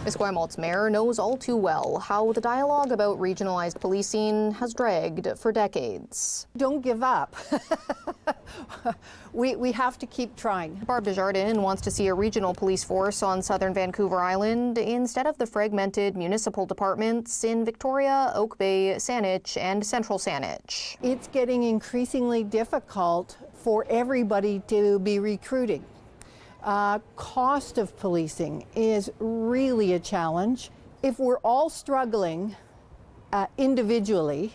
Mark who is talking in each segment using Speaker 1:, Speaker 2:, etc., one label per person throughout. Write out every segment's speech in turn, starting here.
Speaker 1: Esquimalt's mayor knows all too well how the dialogue about regionalized policing has dragged for decades.
Speaker 2: Don't give up. we have to keep trying.
Speaker 1: Barb Desjardins wants to see a regional police force on southern Vancouver Island instead of the fragmented municipal departments in Victoria, Oak Bay, Saanich, and Central Saanich.
Speaker 2: It's getting increasingly difficult for everybody to be recruiting. Cost of policing is really a challenge. If we're all struggling individually,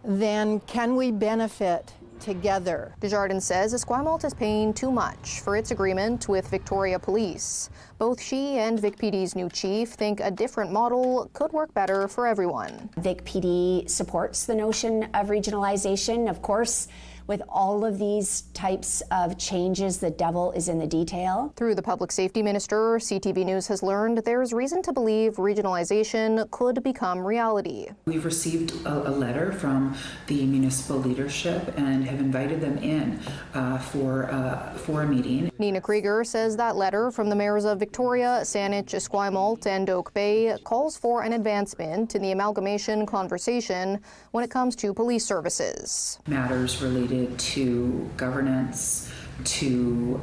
Speaker 2: then can we benefit together?
Speaker 1: Desjardins says Esquimalt is paying too much for its agreement with Victoria Police. Both she and Vic PD's new chief think a different model could work better for everyone.
Speaker 3: Vic PD supports the notion of regionalization. Of course, with all of these types of changes, the devil is in the detail.
Speaker 1: Through the public safety minister, CTV News has learned there's reason to believe regionalization could become reality.
Speaker 4: We've received a letter from the municipal leadership and have invited them in for a meeting.
Speaker 1: Nina Krieger says that letter from the mayors of Victoria, Saanich, Esquimalt, and Oak Bay calls for an advancement in the amalgamation conversation when it comes to police services.
Speaker 4: Matters related to governance, to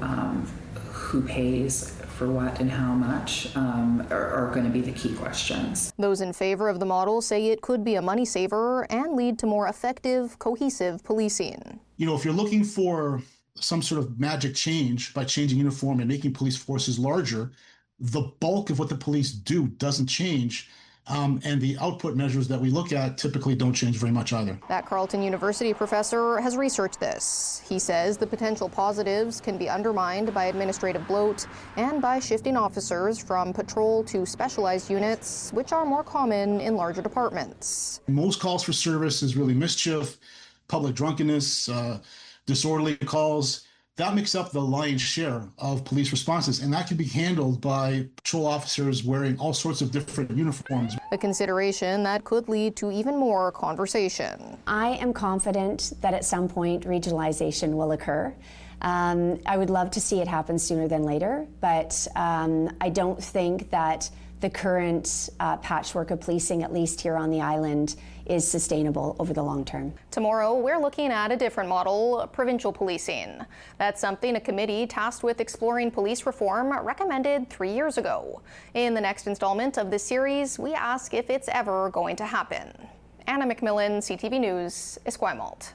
Speaker 4: who pays for what and how much are going to be the key questions.
Speaker 1: Those in favor of the model say it could be a money saver and lead to more effective, cohesive policing.
Speaker 5: You know, if you're looking for some sort of magic change by changing uniform and making police forces larger, the bulk of what the police do doesn't change. And the output measures that we look at typically don't change very much either.
Speaker 1: That Carleton University professor has researched this. He says the potential positives can be undermined by administrative bloat and by shifting officers from patrol to specialized units, which are more common in larger departments.
Speaker 5: Most calls for service is really mischief, public drunkenness, disorderly calls. That makes up the lion's share of police responses, and that can be handled by patrol officers wearing all sorts of different uniforms.
Speaker 1: A consideration that could lead to even more conversation.
Speaker 3: I am confident that at some point regionalization will occur. I would love to see it happen sooner than later, but I don't think that the current patchwork of policing, at least here on the island, is sustainable over the long term.
Speaker 1: Tomorrow, we're looking at a different model, provincial policing. That's something a committee tasked with exploring police reform recommended 3 years ago. In the next installment of this series, we ask if it's ever going to happen. Anna McMillan, CTV News, Esquimalt.